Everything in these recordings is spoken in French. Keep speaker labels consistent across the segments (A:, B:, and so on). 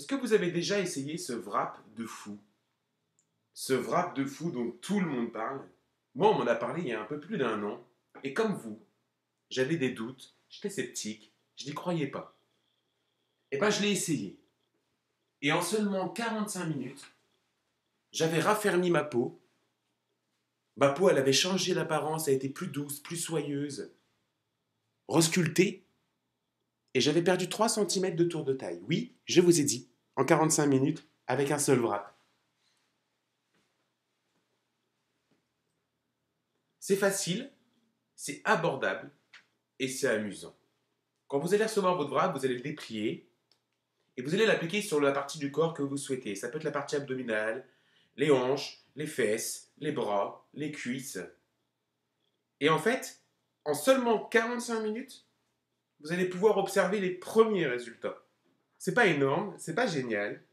A: Est-ce que vous avez déjà essayé ce wrap de fou? Ce wrap de fou dont tout le monde parle? Moi, on m'en a parlé il y a un peu plus d'un an. Et comme vous, j'avais des doutes, j'étais sceptique, je n'y croyais pas. Et ben, je l'ai essayé. Et en seulement 45 minutes, j'avais raffermi ma peau. Ma peau, elle avait changé d'apparence, elle était plus douce, plus soyeuse, resculptée. Et j'avais perdu 3 cm de tour de taille. Oui, je vous ai dit, en 45 minutes, avec un seul wrap. C'est facile, c'est abordable et c'est amusant. Quand vous allez recevoir votre wrap, vous allez le déplier et vous allez l'appliquer sur la partie du corps que vous souhaitez. Ça peut être la partie abdominale, les hanches, les fesses, les bras, les cuisses. Et en fait, en seulement 45 minutes, vous allez pouvoir observer les premiers résultats. C'est pas énorme, c'est pas génial.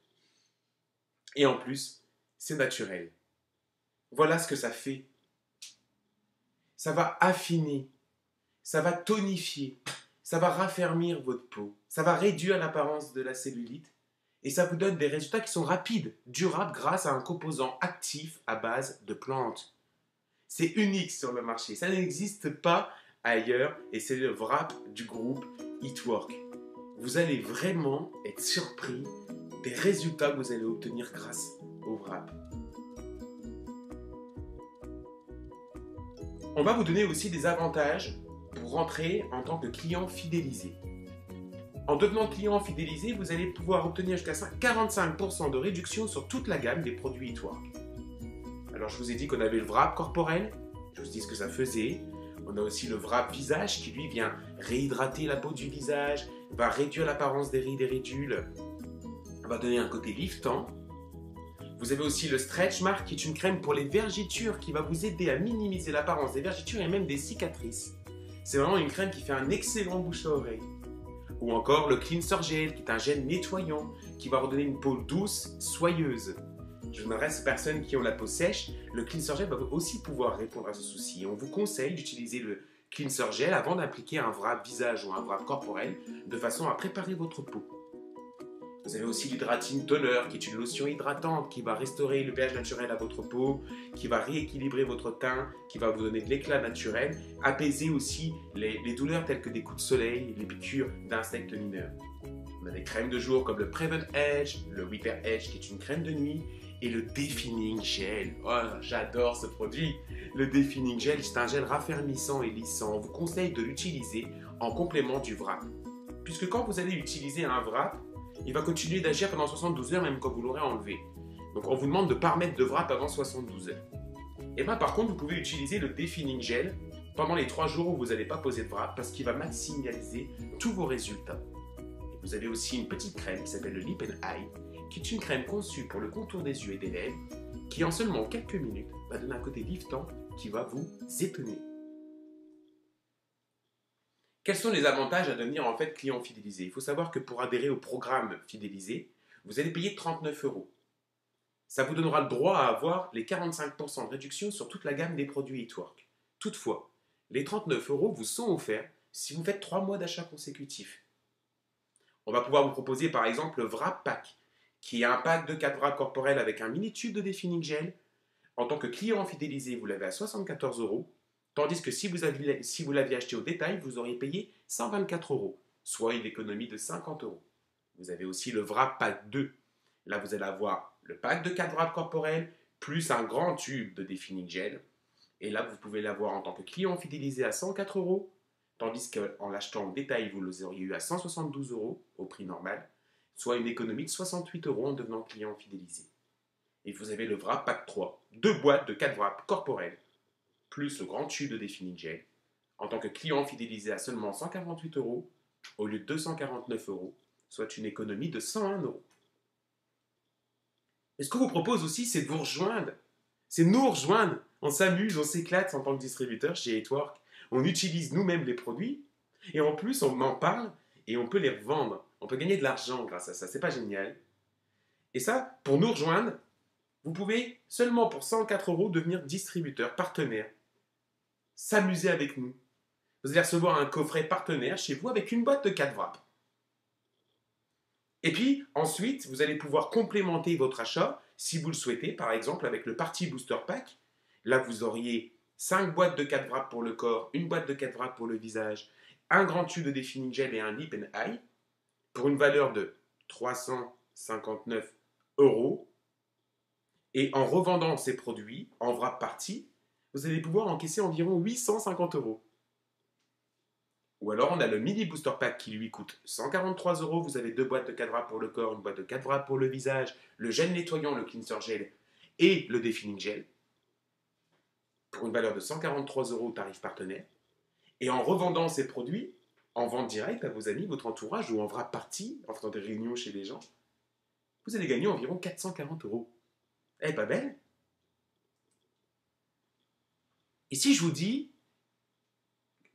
A: Et en plus, c'est naturel. Voilà ce que ça fait. Ça va affiner, ça va tonifier, ça va raffermir votre peau, ça va réduire l'apparence de la cellulite et ça vous donne des résultats qui sont rapides, durables grâce à un composant actif à base de plantes. C'est unique sur le marché, ça n'existe pas ailleurs et c'est le wrap du groupe Eat Work. Vous allez vraiment être surpris des résultats que vous allez obtenir grâce au wrap. On va vous donner aussi des avantages pour rentrer en tant que client fidélisé. En devenant client fidélisé, vous allez pouvoir obtenir jusqu'à 45% de réduction sur toute la gamme des produits Eat Work. Alors je vous ai dit qu'on avait le wrap corporel, je vous ai dit ce que ça faisait. On a aussi le wrap visage qui lui vient réhydrater la peau du visage, va réduire l'apparence des rides et ridules, va donner un côté liftant. Vous avez aussi le Stretch Mark qui est une crème pour les vergitures qui va vous aider à minimiser l'apparence des vergitures et même des cicatrices. C'est vraiment une crème qui fait un excellent bouche à oreille. Ou encore le Cleanser Gel qui est un gel nettoyant qui va redonner une peau douce, soyeuse. Je m'adresse aux personnes qui ont la peau sèche, le Cleanser Gel va aussi pouvoir répondre à ce souci. On vous conseille d'utiliser le Cleanser Gel avant d'appliquer un wrap visage ou un wrap corporel de façon à préparer votre peau. Vous avez aussi l'Hydratine Toner, qui est une lotion hydratante qui va restaurer le pH naturel à votre peau, qui va rééquilibrer votre teint, qui va vous donner de l'éclat naturel, apaiser aussi les douleurs telles que des coups de soleil, les piqûres d'insectes mineurs. On a des crèmes de jour comme le Prevent Edge, le Repair Edge qui est une crème de nuit, et le Defining Gel. Oh, j'adore ce produit. Le Defining Gel, c'est un gel raffermissant et lissant. On vous conseille de l'utiliser en complément du wrap. Puisque quand vous allez utiliser un wrap, il va continuer d'agir pendant 72 heures même quand vous l'aurez enlevé. Donc on vous demande de ne pas remettre de wrap avant 72 heures. Et bien par contre, vous pouvez utiliser le Defining Gel pendant les 3 jours où vous n'allez pas poser de wrap parce qu'il va maximiser tous vos résultats. Et vous avez aussi une petite crème qui s'appelle le Lip and Eye, qui est une crème conçue pour le contour des yeux et des lèvres, qui en seulement quelques minutes va donner un côté liftant qui va vous étonner. Quels sont les avantages à devenir en fait client fidélisé? Il faut savoir que pour adhérer au programme fidélisé, vous allez payer 39 euros. Ça vous donnera le droit à avoir les 45% de réduction sur toute la gamme des produits Eat Work. Toutefois, les 39 euros vous sont offerts si vous faites 3 mois d'achat consécutifs. On va pouvoir vous proposer par exemple le Wrap Pack, qui est un pack de 4 wraps corporels avec un mini tube de Defining Gel. En tant que client fidélisé, vous l'avez à 74 euros. Tandis que si vous l'aviez acheté au détail, vous auriez payé 124 euros, soit une économie de 50 euros. Vous avez aussi le Wrap Pack 2. Là, vous allez avoir le pack de 4 wraps corporels, plus un grand tube de Defining Gel. Et là, vous pouvez l'avoir en tant que client fidélisé à 104 euros, tandis qu'en l'achetant au détail, vous l'auriez eu à 172 euros au prix normal, soit une économie de 68 euros en devenant client fidélisé. Et vous avez le Wrap Pack 3, 2 boîtes de 4 wraps corporels, plus le grand tube de Defining Gel, en tant que client fidélisé à seulement 148 euros au lieu de 249 euros, soit une économie de 101 euros. Et ce qu'on vous propose aussi, c'est de vous rejoindre. C'est nous rejoindre. On s'amuse, on s'éclate en tant que distributeur chez Eat Work. On utilise nous-mêmes les produits et en plus, on en parle et on peut les revendre. On peut gagner de l'argent grâce à ça. C'est pas génial? Et ça, pour nous rejoindre, vous pouvez seulement pour 104 euros devenir distributeur, partenaire. S'amuser avec nous. Vous allez recevoir un coffret partenaire chez vous avec une boîte de 4 wraps. Et puis ensuite, vous allez pouvoir complémenter votre achat si vous le souhaitez, par exemple avec le Party Booster Pack. Là, vous auriez 5 boîtes de 4 wraps pour le corps, une boîte de 4 wraps pour le visage, un grand tube de Defining Gel et un Lip and Eye pour une valeur de 359 €. Et en revendant ces produits en wrap party, vous allez pouvoir encaisser environ 850 €. Ou alors on a le mini booster pack qui lui coûte 143 €. Vous avez 2 boîtes de 4 wraps pour le corps, une boîte de 4 wraps pour le visage, le gel nettoyant, le cleanser gel et le defining gel pour une valeur de 143 € au tarif partenaire. Et en revendant ces produits en vente directe à vos amis, votre entourage ou en wrap party, en faisant des réunions chez les gens, vous allez gagner environ 440 €. Elle est pas belle? Et si je vous dis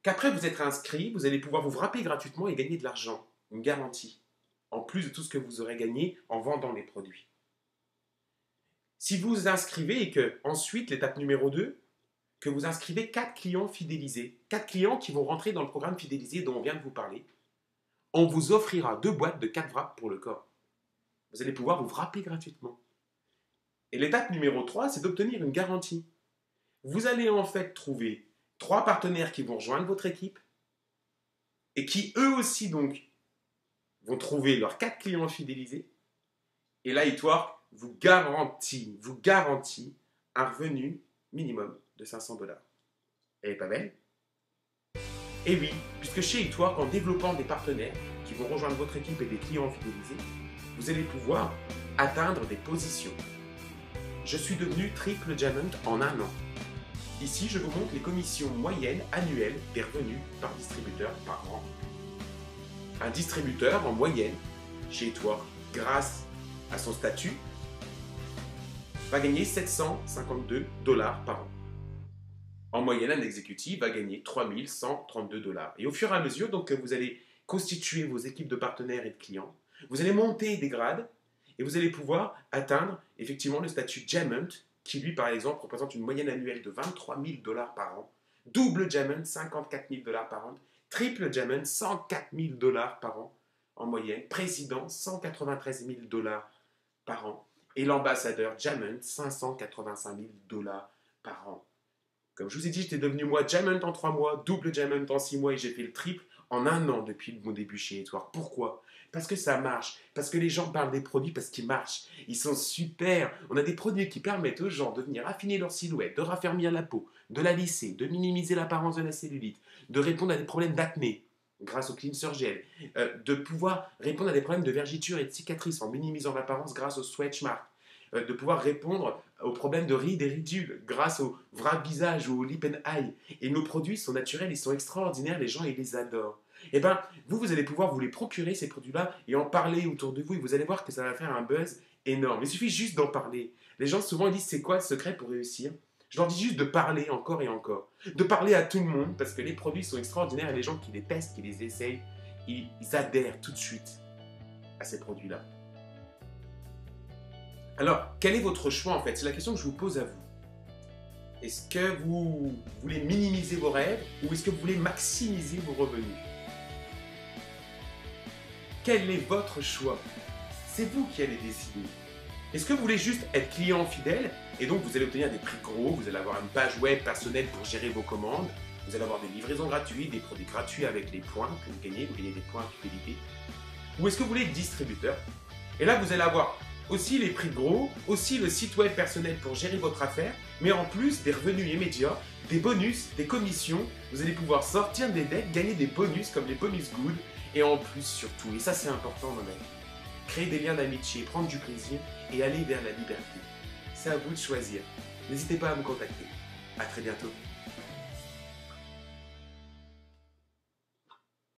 A: qu'après vous êtes inscrit, vous allez pouvoir vous wrapper gratuitement et gagner de l'argent, une garantie, en plus de tout ce que vous aurez gagné en vendant les produits. Si vous vous inscrivez et que ensuite, l'étape numéro 2, que vous inscrivez 4 clients fidélisés, 4 clients qui vont rentrer dans le programme fidélisé dont on vient de vous parler, on vous offrira 2 boîtes de 4 wraps pour le corps. Vous allez pouvoir vous wrapper gratuitement. Et l'étape numéro 3, c'est d'obtenir une garantie. Vous allez en fait trouver 3 partenaires qui vont rejoindre votre équipe et qui eux aussi donc vont trouver leurs 4 clients fidélisés. Et là, Hitwork vous garantit un revenu minimum de 500 $. Elle est pas belle? Et oui, puisque chez Hitwork, en développant des partenaires qui vont rejoindre votre équipe et des clients fidélisés, vous allez pouvoir atteindre des positions. Je suis devenu triple diamond en un an. Ici, je vous montre les commissions moyennes annuelles des revenus par distributeur par an. Un distributeur, en moyenne, chez Hitwork, grâce à son statut, va gagner 752 $ par an. En moyenne, un exécutif va gagner 3132 $. Et au fur et à mesure donc, que vous allez constituer vos équipes de partenaires et de clients, vous allez monter des grades et vous allez pouvoir atteindre effectivement le statut Diamond, qui lui, par exemple, représente une moyenne annuelle de 23 000 $ par an, double Diamond, 54 000 $ par an, triple Diamond, 104 000 $ par an en moyenne, président, 193 000 $ par an, et l'ambassadeur Diamond, 585 000 $ par an. Comme je vous ai dit, j'étais devenu moi Diamond en 3 mois, double Diamond en 6 mois, et j'ai fait le triple en un an depuis mon début chez Hitwork. Pourquoi? Parce que ça marche, parce que les gens parlent des produits parce qu'ils marchent, ils sont super. On a des produits qui permettent aux gens de venir affiner leur silhouette, de raffermir la peau, de la lisser, de minimiser l'apparence de la cellulite, de répondre à des problèmes d'acné grâce au cleanser gel, de pouvoir répondre à des problèmes de vergeture et de cicatrices en minimisant l'apparence grâce au stretch mark, de pouvoir répondre aux problèmes de rides et ridules grâce au wrap visage ou au lip and eye. Et nos produits sont naturels, ils sont extraordinaires, les gens ils les adorent. Et bien, vous allez pouvoir vous les procurer ces produits-là et en parler autour de vous et vous allez voir que ça va faire un buzz énorme. Il suffit juste d'en parler. Les gens souvent ils disent c'est quoi le secret pour réussir? Je leur dis juste de parler encore et encore. De parler à tout le monde parce que les produits sont extraordinaires et les gens qui les testent, qui les essayent, ils adhèrent tout de suite à ces produits-là. Alors, quel est votre choix en fait? C'est la question que je vous pose à vous. Est-ce que vous voulez minimiser vos rêves ou est-ce que vous voulez maximiser vos revenus? Quel est votre choix? C'est vous qui allez décider. Est-ce que vous voulez juste être client fidèle et donc vous allez obtenir des prix gros, vous allez avoir une page web personnelle pour gérer vos commandes, vous allez avoir des livraisons gratuites, des produits gratuits avec les points que vous gagnez des points à fidélité? Ou est-ce que vous voulez être distributeur? Et là, vous allez avoir aussi les prix gros, aussi le site web personnel pour gérer votre affaire, mais en plus des revenus immédiats, des bonus, des commissions. Vous allez pouvoir sortir des dettes, gagner des bonus comme les bonus good, et en plus surtout, et ça c'est important dans la vie, créer des liens d'amitié, prendre du plaisir et aller vers la liberté. C'est à vous de choisir. N'hésitez pas à me contacter. À très bientôt.